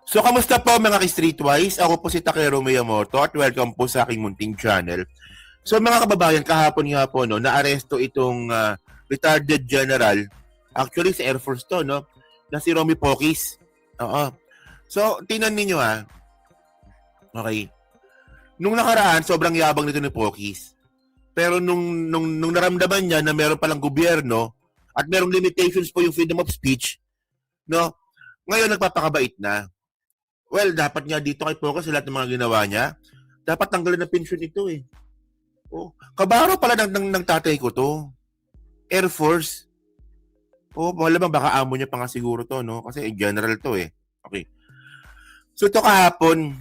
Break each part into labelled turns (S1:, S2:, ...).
S1: So, kamusta po mga ka-Streetwise? Ako po si Takero Miyamoto at welcome po sa aking munting channel. So, mga kababayan, kahapon nga po, no, naaresto itong retarded general. Actually, sa Air Force to, no? Na si Romy Pokis. Oo. So, tingnan ninyo Okay. Nung nakaraan, sobrang yabang nito ni Pokis. Pero nung naramdaman niya na meron palang gobyerno at merong limitations po yung freedom of speech, no? Ngayon, nagpapakabait na. Well, dapat nga dito kay Pocus sa lahat ng mga ginawa niya. Dapat tanggalin ng pension ito eh. Oh, kabaro pala ng tatay ko to. Air Force. Oh, malamang baka amo niya pa nga siguro to, no? Kasi general to eh. Okay. So ito kahapon,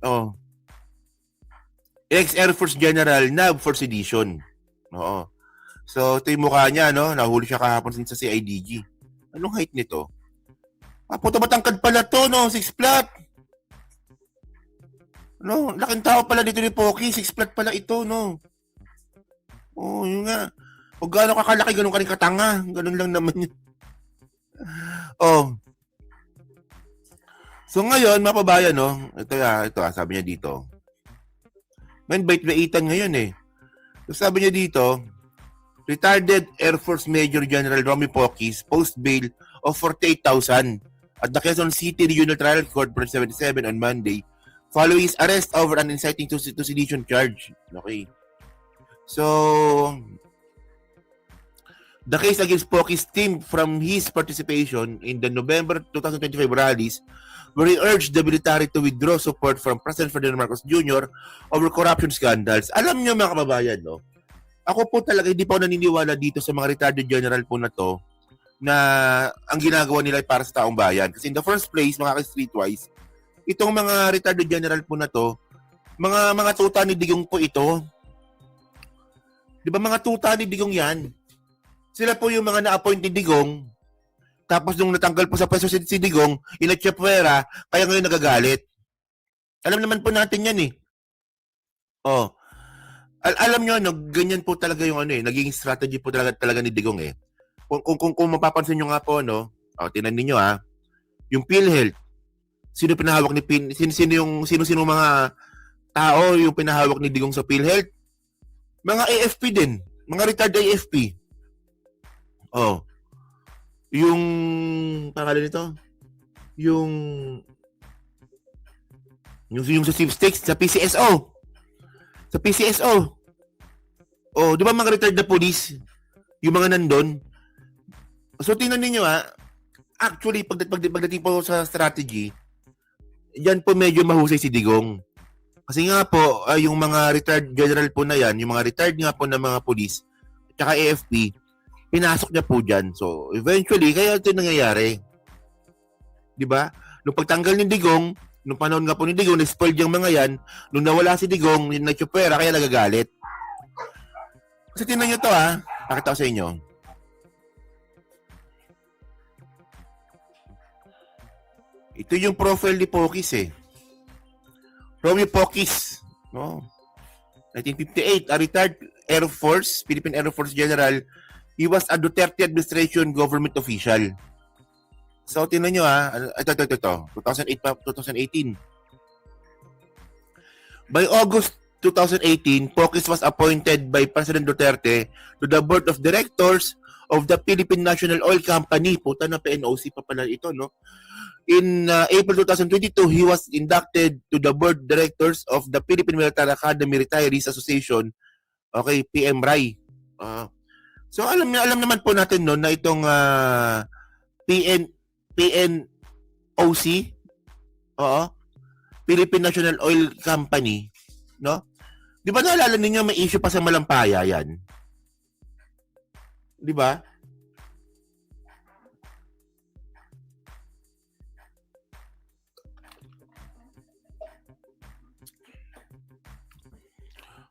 S1: oh, ex-Air Force General na for sedition. Oo. So ito yung mukha niya, no? Nahuli siya kahapon sa CIDG. Anong height nito? Puto matangkad pala to, no? 6 flat. No, laking tao pala dito ni Poki. 6 flat pala ito, no? Oh, yun nga. O gano'n kakalaki, gano'n ka rin katanga. Gano'n lang naman yun. Oh. So ngayon, mapabayan, no? Ito, sabi niya dito. Man, bait-baitan ngayon eh. So sabi niya dito, retired Air Force Major General Romy Pokis post bail of 48,000 at the Quezon City Regional Trial Court for 77 on Monday following his arrest over an inciting to sedition charge. Okay. So, the case against Pokis stemmed from his participation in the November 2025 rallies where he urged the military to withdraw support from President Ferdinand Marcos Jr. over corruption scandals. Alam niyo mga kababayan, no? Ako po talaga hindi pa ako naniniwala dito sa mga retired general po na to na ang ginagawa nila ay para sa taong bayan. Kasi in the first place, mga ka-Streetwise, itong mga retired general po na to, mga tuta ni Digong po ito. Di ba mga tuta ni Digong yan? Sila po yung mga na-appoint ni Digong. Tapos nung natanggal po sa pwesto si Digong, inatsyapwera, kaya ngayon nagagalit. Alam naman po natin yan eh. Oh. Alam nyo, no, ganyan po talaga yung naging strategy po talaga ni Digong eh. Kung mapapansin nyo nga po, no, tinan ninyo yung PhilHealth, sino pinahawak ni sino mga tao yung pinahawak ni Digong sa PhilHealth? Mga AFP din, mga retired AFP. Oh. Yung pangalan nito, yung sa sweepstakes sa PCSO. Sa PCSO. Oh, di ba mga retired na police? Yung mga nandun. So, tingnan ninyo actually, pagdating po sa strategy, dyan po medyo mahusay si Digong. Kasi nga po, yung mga retired general po na yan, yung mga retired nga po na mga police, tsaka AFP, pinasok niya po dyan. So, eventually, kaya ito nangyayari. Di ba? Nung pagtanggal ni Digong, nung panahon nga po ni Digong, na-spoiled yung mga yan, nung nawala si Digong, yung nagtsupera, kaya nagagalit. Kasi tingnan nyo to pakita ko sa inyo. Ito yung profile ni Pokis eh. Romy Pokis, no? 1958, a retired Air Force, Philippine Air Force General. He was a Duterte administration government official. So, tingnan nyo ito. 2018. By August 2018, Pokis was appointed by President Duterte to the board of directors of the Philippine National Oil Company. Puta na PNOC pa pala ito, no? In April 2022, he was inducted to the board directors of the Philippine Military Academy Retirees Association, okay, PMRI. So alam naman po natin no na itong PNOC, Philippine National Oil Company, no? Di ba naalala ninyo may issue pa sa Malampaya yan? Di ba?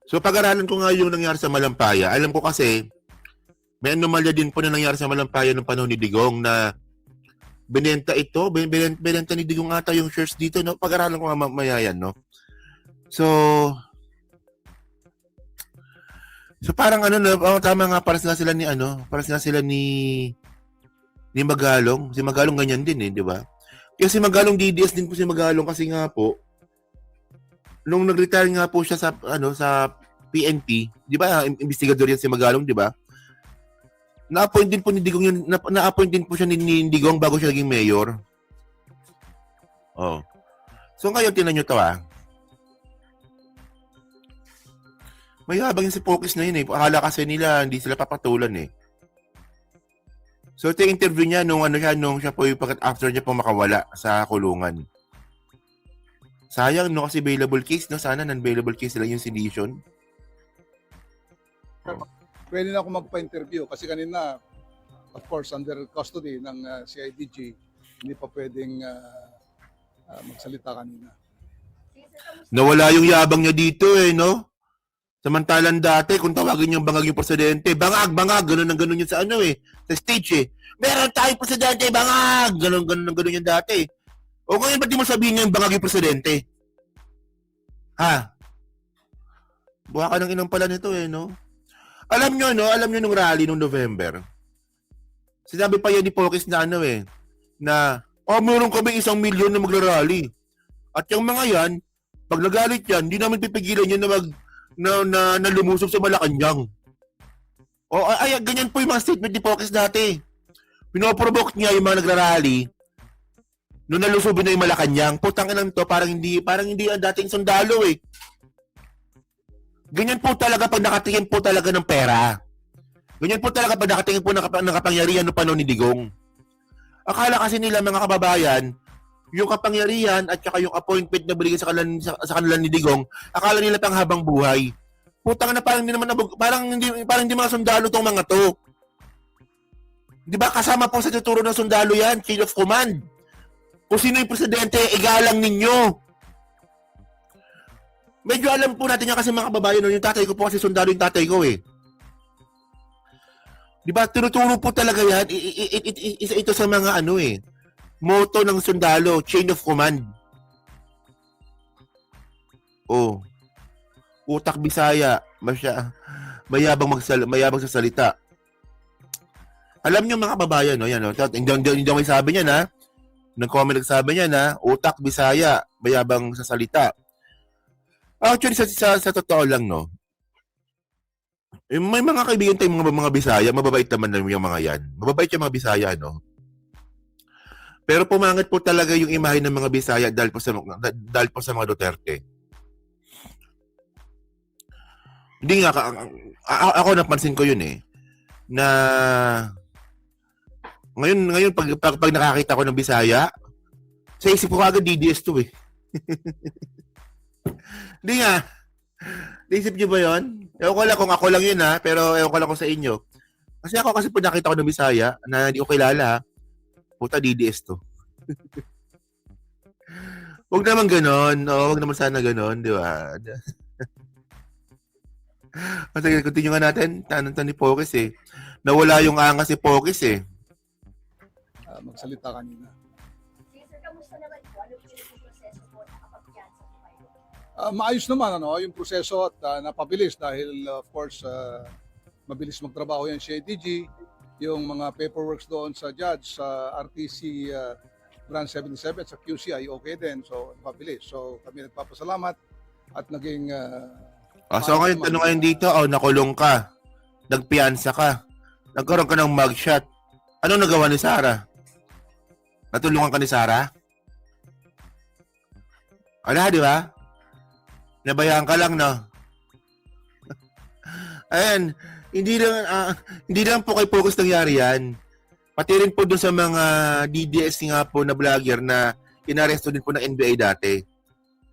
S1: So pag-aralan ko nga yung nangyari sa Malampaya. Alam ko kasi may anomalya din po na nangyari sa Malampaya noong panahon ni Digong na binenta ni Digong ata yung shares dito, no? Pag-aralan ko nga mamaya yan, no? So parang tama nga para sila ni Magalong. Si Magalong ganyan din eh, di ba? Kasi Magalong DDS din po si Magalong kasi nga po, nung nag-retire nga po siya sa sa PNP, 'di ba? Investigador yan si Magalong, 'di ba? Na-appoint din po ni Digong yun, na-appoint din po siya ni Digong bago siya naging mayor. Oh. So ngayon tingnan niyo 'to Mayabang yung si Pokis na yun eh. Akala kasi nila hindi sila papatulan eh. So ito yung interview niya nung siya po yung after niya po makawala sa kulungan. Sayang no kasi available case no, sana non-available case lang yung sedition.
S2: Pwede na ako magpa-interview kasi kanina, of course, under custody ng CIDG, hindi pa pwedeng magsalita kanina.
S1: Nawala yung yabang niya dito eh, no? Samantalang dati, kung tawagin yung bangag yung presidente, bangag, ganun yun sa sa stage eh. Meron tayong presidente, bangag! Ganun yung dati. O ngayon, ba't di mo sabihin yung bangag yung presidente? Ha? Buha ka ng inang pala nito eh, no? Alam nyo nung rally nung November, sinabi pa yan ni Pokis na na, meron kami 1 milyon na magra-rally. At yung mga yan, pag nagalit yan, hindi namin pipigilan yan na lumusob sa Malacanang. Ganyan po yung mga statement ni Pokis dati. Pinoprovoke niya yung mga nagra-rally nung nalusubin na yung Malacanang. Putang inang to, parang hindi ang dating sundalo eh. Ganyan po talaga pag nakatingin po talaga ng pera. Ganyan po talaga pag nakatingin po ng kapangyarihan ng panahon ni Digong. Akala kasi nila mga kababayan, yung kapangyarihan at saka yung appointment na binigay sa kanila ni Digong, akala nila pang habang buhay. Putang na parang hindi mga sundalo tong mga to. 'Di ba kasama po sa tuturo ng sundalo yan, chain of command. Kung sino yung presidente, igalang ninyo. Medyo alam po natin yan kasi mga kababayan, yung tatay ko po kasi sundalo yung tatay ko eh. 'Di ba? Tinuturo po talaga yan. Isa ito sa mga motto ng sundalo, chain of command. Oh. Utak Bisaya, mayabang sa salita. Alam niyo mga kababayan, hindi may sabi niya na. Nag-comment nagsabi niya na utak Bisaya, mayabang sa salita. Actually sa totoo lang may mga kaibigan tayong mga Bisaya, mababait naman yung mga yan. Mababait yung mga Bisaya, no? Pero pumangit po talaga yung imahe ng mga Bisaya dahil po sa mga Duterte. Hindi nga, ako napansin ko yun eh, na ngayon pag nakakita ko ng Bisaya, sa isip ko agad DDS to eh. Hindi nga, naisip niyo ba yun? Ewan ko lang kung ako lang yun pero ewan ko lang kung sa inyo. Kasi ako pag nakita ko ng Bisaya na hindi ko kilala, puta DDS to. Huwag naman ganon. Huwag naman sana ganon, di ba? Sige, continue nga natin. Tanong ni Pokis eh. Nawala yung angas si Pokis eh.
S2: Magsalita kanina.
S3: Sir, kamusta naman po? Ano po yung proseso po nakapag-cancel po kayo?
S2: Maayos naman yung proseso at napabilis dahil of course mabilis magtrabaho yan si CIDG. Yung mga paperworks doon sa judge sa RTC Branch 77 sa QC ay okay din. So mabilis. So kami nagpapasalamat at naging
S1: so ngayon tanong ngayon dito, nakulong ka. Nagpiyansa ka. Nagkaroon ka ng mugshot. Ano nagawa ni Sarah? Natulungan ka ni Sarah? Wala, di ba? Nabayaan ka lang, no? Ayan, hindi lang po kay Pokis nangyari yan. Pati rin po doon sa mga DDS nga po na vlogger na inaresto din po ng NBI dati.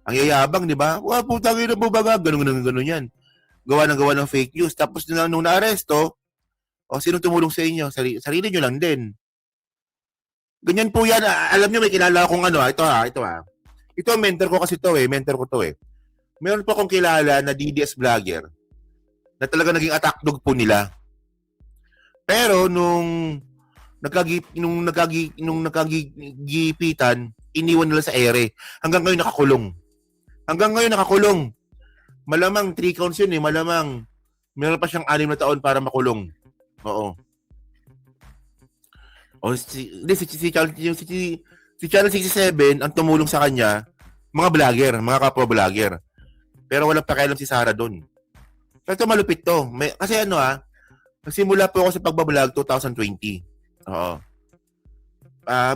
S1: Ang yayabang, di ba? Putang ina po baga. Ganun yan. Gawa ng fake news. Tapos nung na-aresto, sino tumulong sa inyo? Sarili nyo lang din. Ganyan po yan. Alam nyo, may kilala akong ito. Ito ang mentor ko kasi mentor ko to eh. Meron po akong kilala na DDS vlogger na talaga naging attack dog po nila. Pero nung nagkagipitan, iniwan nila sa ere. Hanggang ngayon nakakulong. Malamang 3 counts yun eh. Malamang meron pa siyang 6 na taon para makulong. Oo. Si Channel 67, ang tumulong sa kanya, mga vlogger, mga kapwa-vlogger. Pero walang pakialam si Sara doon. So ito malupit to. Kasi nagsimula po ako sa pagbablog 2020. Oo.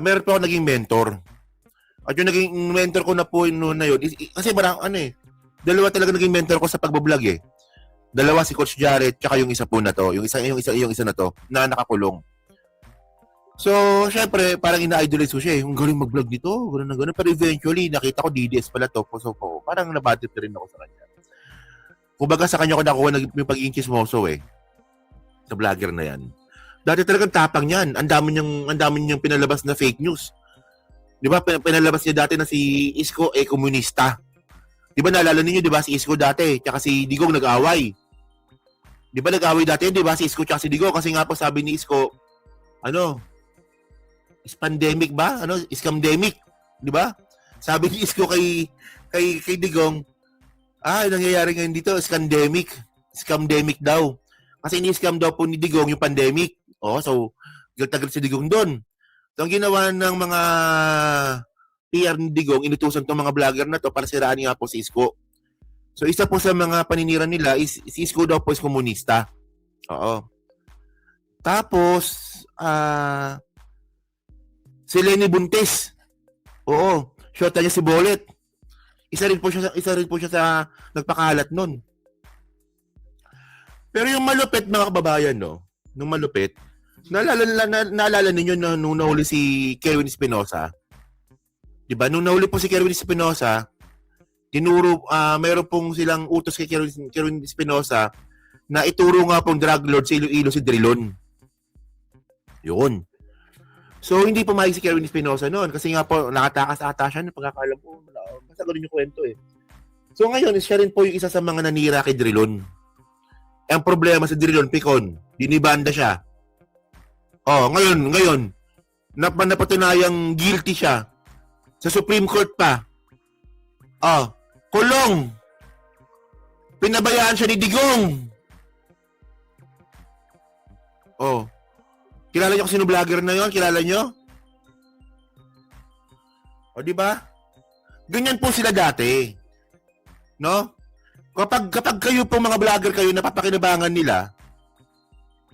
S1: Meron po ako naging mentor. At yung naging mentor ko na po noon na yun, kasi dalawa talaga naging mentor ko sa pagbablog eh. Dalawa, si Coach Jared, tsaka yung isa po na to. Yung isa na to, na nakakulong. So, syempre, parang ina-idolize ko siya eh. Yung galing mag-vlog nito, gano'n na gano'n. Pero eventually, nakita ko DDS pala to. So, parang nabadit na rin ako sa kanya. Kumbaga sa kanya ko nakuha yung pagiging chismoso eh. Sa vlogger na yan. Dati talagang tapang yan. Ang dami niyang pinalabas na fake news. Di ba, pinalabas niya dati na si Isko komunista. Di ba, naalala ninyo, di ba, si Isko dati, tsaka si Digong nag-away. Di ba, nag-away dati, di ba, si Isko tsaka si Digong, kasi nga po sabi ni Isko, is pandemic ba? Scamdemic, di ba? Sabi ni Isko kay Digong, nangyayari ngayon dito, scamdemic daw. Kasi ini-scam daw po ni Digong yung pandemic. So, tagal si Digong doon. So, ang ginawa ng mga PR ni Digong, inutusan tong mga vlogger na to para siraan nga po si Isko. So, isa po sa mga paninira nila is si Isko daw po is komunista. Oo. Tapos, si Lenny Buntes. Oo. Shota niya si Bolet. Isa rin po siya sa nagpakalat nun. Pero yung malupit mga kababayan, no? Nung malupit, naalala ninyo na nung nahuli si Kerwin Espinosa? Diba? Nung nahuli po si Kerwin Espinosa, mayroon pong silang utos kay Kerwin Espinosa na ituro nga pong drug lord sa Iloilo si Drilon. Yun. So, hindi pumayag si Kerwin Espinosa noon kasi nga po, nakatakas ata siya ng pagkakalam ko. Basta gano'n yung kwento eh. So, ngayon, siya rin po yung isa sa mga nanira kay Drilon. Ang problema sa Drilon, Picon, dinibanda siya. Ngayon, napatunayang guilty siya. Sa Supreme Court pa. Kulong. Pinabayaan siya ni Digong. Kilala niyo kung sino vlogger na yon? Kilala niyo? Di ba? Ganyan po sila dati. No? Kapag kayo po mga vlogger kayo, napapakinabangan nila,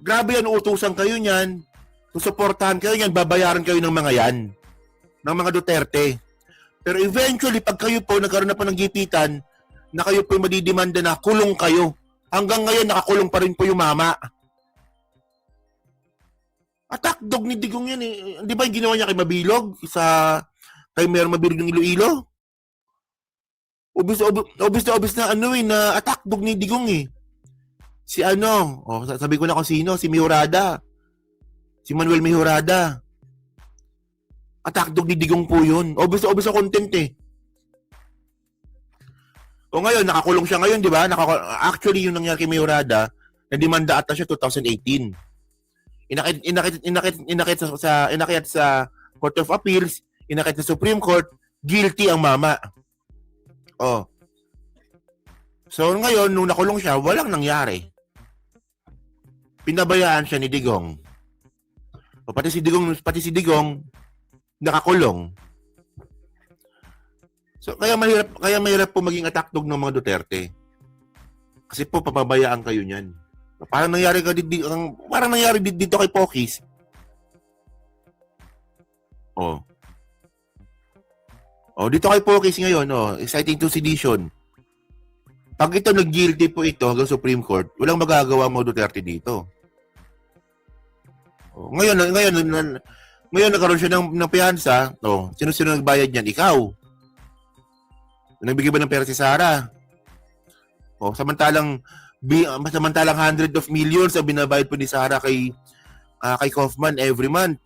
S1: grabe yan, utusan kayo niyan, susuportahan kayo niyan, babayaran kayo ng mga yan, ng mga Duterte. Pero eventually, pag kayo po nagkaroon na po ng gipitan, na kayo po madidimanda na kulong kayo. Hanggang ngayon, nakakulong pa rin po yung mama. Attack dog ni Digong yan eh. Di ba yung ginawa niya kay Mabilog? Kay Mayor Mabilog ng Iloilo? Obvious na na attack dog ni Digong eh. Sabi ko na kung sino, si Mejorada. Si Manuel Mejorada. Attack dog ni Digong po yun. Obvious na content eh. Ngayon, nakakulong siya ngayon, di ba? Actually, yung nangyari kay Mejorada, nadimanda ata siya 2018. Inakit sa Court of Appeals, inakit sa Supreme Court, guilty ang mama. So ngayon, nung nakulong siya, walang nangyari. Pinabayaan siya ni Digong. Pati si Digong nakakulong. So kaya mahirap po maging attack dog ng mga Duterte. Kasi po papabayaan kayo niyan. Parang nangyari dito kay Pokis. Dito kay Pokis ngayon, exciting to sedition. Pag ito nag-guilty po ito hanggang Supreme Court, walang magagawa mo Duterte dito. Ngayon nagkaroon siya ng piyansa. Sino nagbayad niyan? Ikaw. Nagbigay ba ng pera si Sara? Samantalang 100 of millions ang binabayad po ni Sara kay Kaufman every month.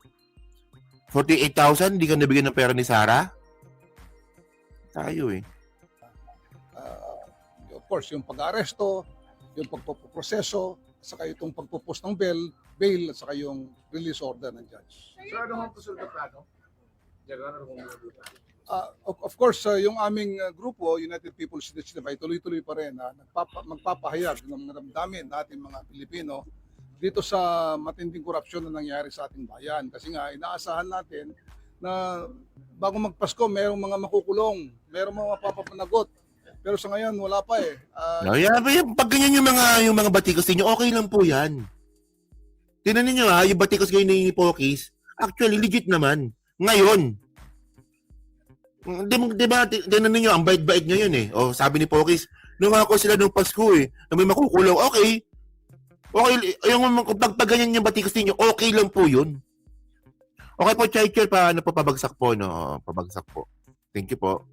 S1: 48,000, hindi ka nabigyan ng pera ni Sara? Tayo eh.
S2: Of course, yung pag-aresto, yung pagpoproseso, saka itong pagpopost ng bail, at saka yung release order ng judge.
S4: So ano ang resulta plano?
S2: Of course, yung aming grupo, United People's Initiative, ay tuloy-tuloy pa rin na magpapahayag ng naramdamin natin mga Pilipino dito sa matinding korupsyon na nangyari sa ating bayan. Kasi nga, inaasahan natin na bago magpasko, merong mga makukulong, merong mga mapapapanagot. Pero sa ngayon, wala pa eh.
S1: No, pag ganyan yung mga batikos ninyo, okay lang po yan. Tingnan niyo yung batikos kayo ni Pokis, actually legit naman. Ngayon, di ba, tingnan niyo ang bait-bait ngayon eh. O sabi ni Pokis, nung ako sila nung Pasko eh, na may makukulong, okay. Okay, yung pag ganyan yung batikos ninyo, okay lang po yun. Okay po, Chai-Chai, paano po pabagsak po, no? Pabagsak po. Thank you po.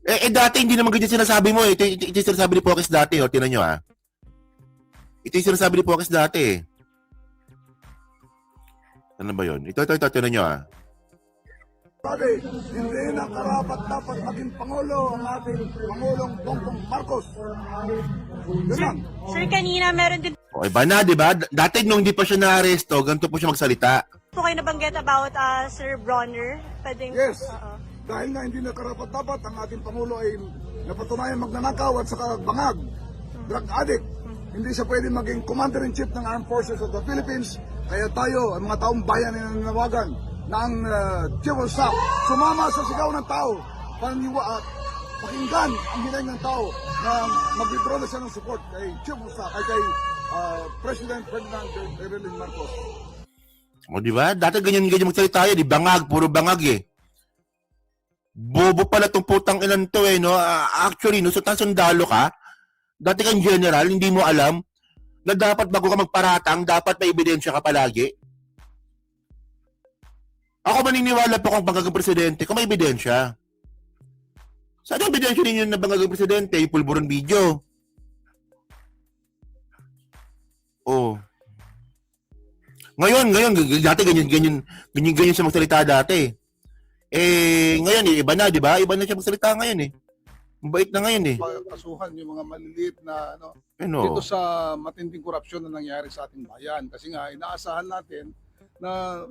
S1: Dati hindi naman ganyan sinasabi mo eh. Ito yung sinasabi ni Pokis dati, oh. Tingnan nyo, ah. Ito yung sinasabi ni Pokis dati, eh. Ano ba yun? Ito, tingnan nyo, ah.
S4: Sabi, hindi na karapat dapat maging Pangulo ang ating Pangulong Bongbong Marcos. Yun lang.
S5: Sir, kanina meron din
S1: Okay ba na, di ba? Dati nung hindi pa siya na-aresto, ganito po siya magsalita.
S5: po kayo nabanggit about Sir Bronner. Pwedeng,
S4: Yes.
S5: Oo.
S4: Dahil nga hindi na karapat dapat ang ating Pangulo ay napatunayan magnanakaw at saka bangag, drug addict. Hindi siya pwede maging Commander-in-Chief ng Armed Forces of the Philippines. Kaya tayo, ang mga taong bayan ay nananawagan na ang Chief of Staff sumama sa sigaw ng tao, pakinggan ang hiling ng tao na mag-withdraw na siya ng support kay Chief of Staff, ay kay President Ferdinand Berlin Marcos.
S1: O, di ba? Dati ganyan magsalita yun. Di bangag, puro bangag eh. Bobo pala tong putang ilan to eh, no? Actually, no, sundalo ka, dati kang general, hindi mo alam na dapat bago ka magparatang, dapat may ebidensya ka palagi. Ako maniniwala po kung bangag presidente, kung may ebidensya. Saan ang ebidensya ninyo na bangag presidente? Yung pulburon video. Oh. Ngayon, dati ganyan siya magsalita dati. Ngayon, iba na, di ba? Iba na siya magsalita ngayon eh. Mabait na ngayon eh.
S2: Kasuhan yung mga maliliit na
S1: Ano?
S2: dito sa matinding korupsyon na nangyari sa ating bayan. Kasi nga, inaasahan natin na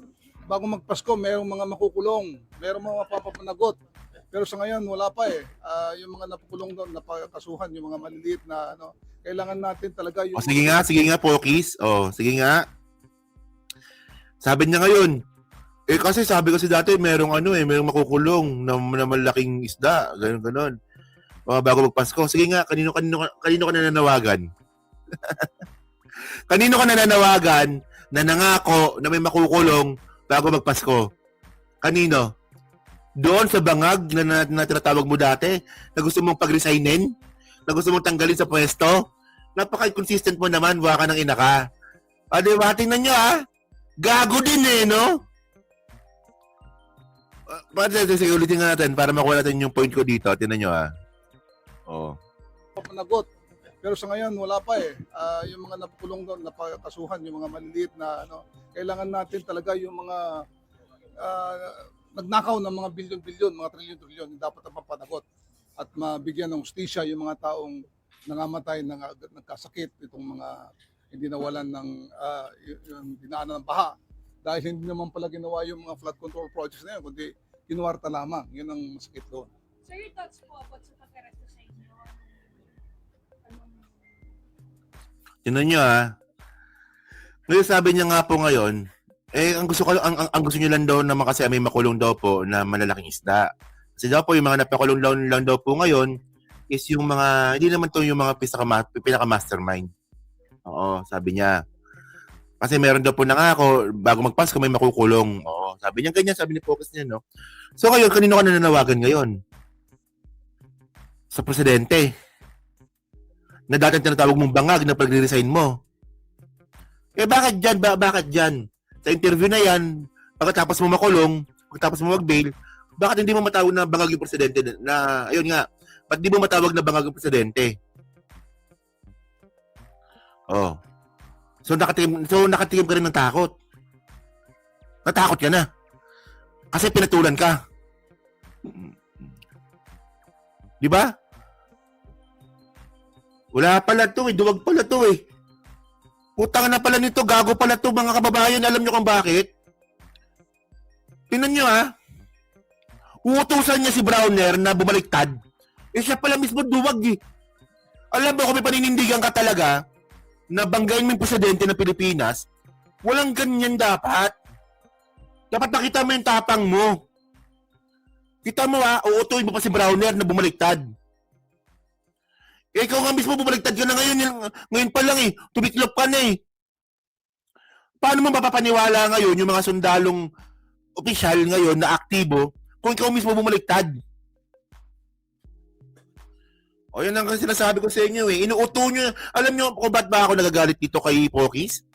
S2: bago magpasko, merong mga makukulong, merong mga mapapapanagot. Pero sa ngayon, wala pa eh. Yung mga napukulong doon, napakasuhan, yung mga maliliit na kailangan natin talaga yung...
S1: Sige nga, Pokis. Sige nga. Sabi niya ngayon, kasi sabi kasi dati merong merong makukulong na malaking isda, ganun. Bago magpasko. Sige nga, kanino ka nananawagan? Kanino ka nananawagan na nangako na may makukulong bago magpasko? Kanino? Doon sa bangag na tinatawag mo dati, na gusto mong pag-resignin? Na gusto mong tanggalin sa pwesto? Napaka-consistent mo naman, buha ka ng ina ka. Diba? Tingnan nyo gago din eh, no? Sige, ulitin nga natin para makuha natin yung point ko dito. Tingnan nyo
S2: Panagot. Pero sa ngayon, wala pa eh. Yung mga napukulong doon, napakasuhan, yung mga maliliit na kailangan natin talaga yung mga nagnakaw ng mga bilyon-bilyon, mga trilyon-trilyon, dapat ang mapanagot at mabigyan ng hustisya yung mga taong nangamatay, nagkasakit, itong mga hindi nawalan ng yung dinaanan ng baha. Dahil hindi naman pala ginawa yung mga flood control projects na yun, kundi kinuwarta lamang. Yun ang masakit doon.
S3: Sir, your thoughts po about sa pagkaresto sa inyo?
S1: Tingnan nyo Ngayon sabi niya nga po ngayon, ang gusto niyo lang daw naman kasi may makulong daw po na malalaking isda. Kasi daw po yung mga napakulong lang daw po ngayon is yung mga, hindi naman to yung mga pinaka-mastermind. Oo, sabi niya. Kasi meron daw po nangako, bago magpasko may makukulong. Oo, sabi niya ganyan, sabi ni Focus niya, no? So ngayon, kanino ka nananawagan ngayon? Sa presidente. Na dati tinatawag mong bangag na pag-resign mo. Bakit dyan? Bakit dyan? Sa interview na yan, pagkatapos mo makulong, pagkatapos mo mag-bail, bakit hindi mo matawag na bangag yung presidente? Ayun nga, ba't di mo matawag na bangag yung presidente? Oh. So nakatikim ka rin ng takot. Natakot ka na. Kasi pinatulan ka. Di ba? Wala pala to duwag pala to Putang na pala nito, gago pala to mga kababayan. Alam nyo kung bakit? Tingnan nyo Uutusan niya si Browner na bumaliktad. Siya pala mismo duwag Alam mo kung may paninindigan ka talaga, na banggain mo yung presidente ng Pilipinas, walang ganyan dapat. Dapat nakita mo yung tapang mo. Kita mo uutuin mo pa si Browner na bumaliktad. Ikaw nga mismo bumaliktad ka na ngayon. Ngayon pa lang tumiklop ka na Paano mo mapapaniwala ngayon yung mga sundalong opisyal ngayon na aktibo kung ikaw mismo bumaliktad? O yan ang sinasabi ko sa inyo Inuuto nyo. Alam nyo kung ba't ba ako nagagalit dito kay Pokis?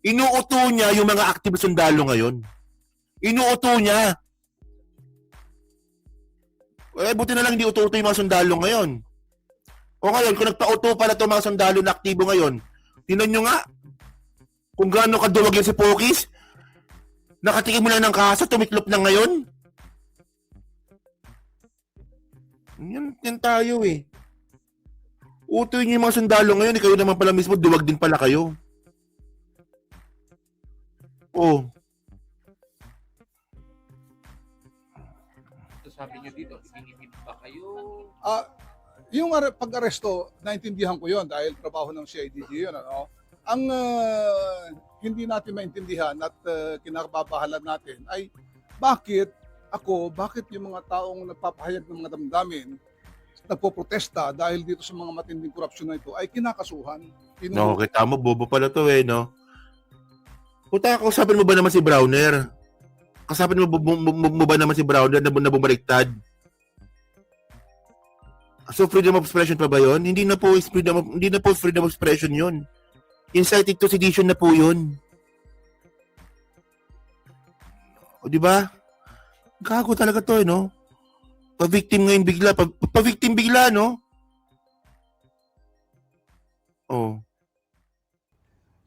S1: Inuuto niya yung mga active sundalo ngayon. Inuuto niya. Buti na lang hindi uto-uto yung mga sundalo ngayon. O ngayon, kung nagpa-uto pala itong mga sundalo na aktibo ngayon, tingnan nyo nga, kung gaano kaduwag yan si Pokis, nakatikim mo lang ng kaso, tumiklop na ngayon. Yan tayo Utoy niyo yung mga sundalo ngayon, kayo naman pala mismo, duwag din pala kayo. Oh.
S6: Sabi niyo dito, ininibig ba kayo?
S2: Yung pag-aresto, naintindihan ko yon dahil trabaho ng CIDG yun. Ang hindi natin maintindihan at kinakababahalan natin ay bakit yung mga taong nagpapahayag ng mga damdamin, nagpoprotesta dahil dito sa mga matinding korupsyon na ito ay kinakasuhan.
S1: No, kita mo, bobo pala to no? Puta, kausapin mo ba naman si Browner? Kausapin mo ba naman si Browner na bumaliktad? So freedom of expression pa ba yun? Hindi na po freedom of expression yun. Inciting to sedition na po yun. O di ba? Gago talaga to no? Pa-victim ngayon bigla, pa-victim bigla no? Oh.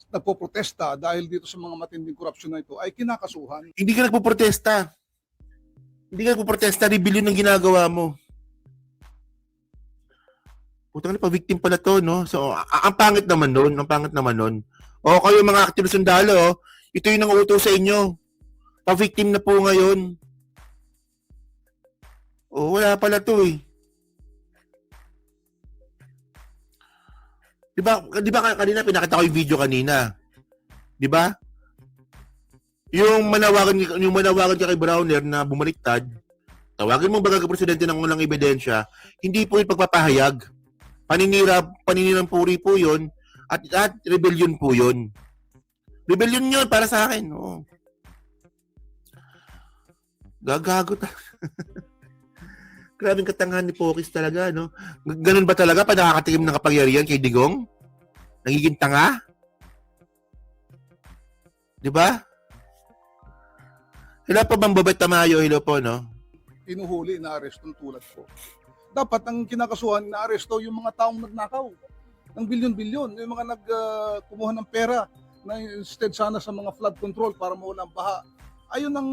S2: Nagpoprotesta dahil dito sa mga matinding korupsyon na ito ay kinakasuhan.
S1: Hindi ka nagpoprotesta. Rebellion ang ginagawa mo. Putang na, pa-victim pala to, no? So, ang pangit naman nun. O, kayo mga active sundalo, ito yung nanguuto sa inyo. Pa-victim na po ngayon. O, wala pala to Di ba kanina, pinakita ko yung video kanina. Di ba? Yung manawagan ka kay Browner na bumaliktad, tawagin mo baga presidente ng walang ebidensya, hindi po yung pagpapahayag. Paninirang puri po yun, at rebellion po yun. Rebellion yun para sa akin. Oo. Gagago talaga. Grabing katangahan ni Pokis talaga, no? Ganun ba talaga pa nakakatikim ng kapangyarihan kay Digong? Nagiging tanga? Di ba? Hello po, Bang Babet Tamayo. Hello po, no?
S2: Inuhuli na arestong tulad ko. Dapat ang kinakasuhan na aresto yung mga taong nagnakaw ng bilyon-bilyon, yung mga kumuha ng pera na instead sana sa mga flood control para mawala ang baha. Ayun ang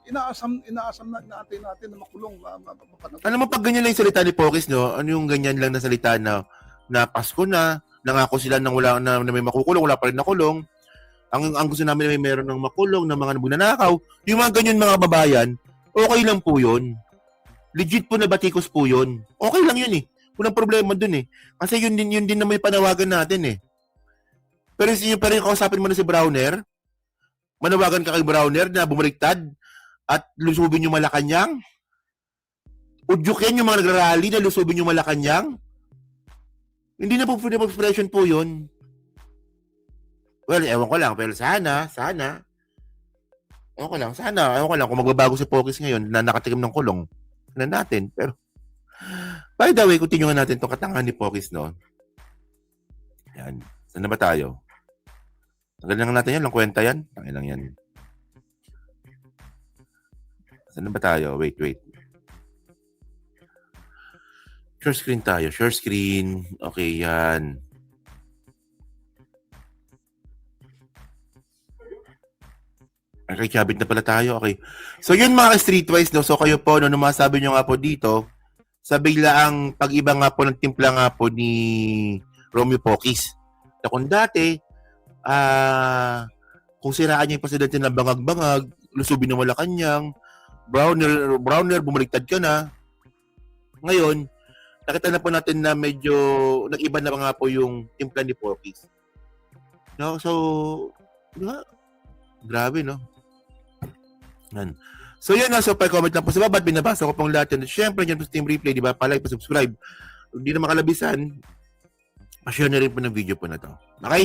S2: inaasam natin na makulong.
S1: Alam mo, pag ganyan lang yung salita ni Pokis, no? Ano yung ganyan lang na salita na Pasko na, nangako sila nang wala na may makukulong, wala pa rin nakulong. Ang gusto namin na may meron ng makulong, ng mga nagnanakaw. Yung mga ganyan mga babayan, okay lang po yun. Legit po na batikos po yun. Okay lang yun Walang problema dun Kasi yun din na may panawagan natin Pero yung kausapin mo na si Browner, manawagan ka kay Browner na bumaliktad at lusubin yung Malacanang. Udyukin yung mga nagrarally na lusubin yung Malacanang. Hindi na po freedom of expression po yun. Well, ewan ko lang. Pero sana. Ewan ko lang kung magbabago si Pokis ngayon na nakatikim ng kulong. Na natin. Pero, by the way, continue natin itong katangahan ni Pokis, no? Yan. Saan na ba tayo? Tagal lang natin yan. Lang kwenta yan. Tangin lang yan. Saan na ba tayo? Wait. Share screen tayo. Share screen. Okay, yan. Okay, cabit na pala tayo. Okay. So, yun mga streetwise, no? So, kayo po, no, masabi nyo nga po dito, sa biglaang pag-iba nga po ng timpla nga po ni Romeo Pokis. Na kung dati, kung siraan niya yung presidente na bangag-bangag, lusubin ng Malacanang, Browner, bumaliktad ka na. Ngayon, nakita na po natin na medyo nag-iba na nga po yung timpla ni Pokis. No? So, grabe, no? Yan. So yun na, so pa-comment lang po sa baba at binabasa ko pong lahat yan. Siyempre, dyan po sa Team Replay, di ba? Pa-like, pa-subscribe. Kung di na makalabisan, pa-share na rin po ng video po na to. Okay?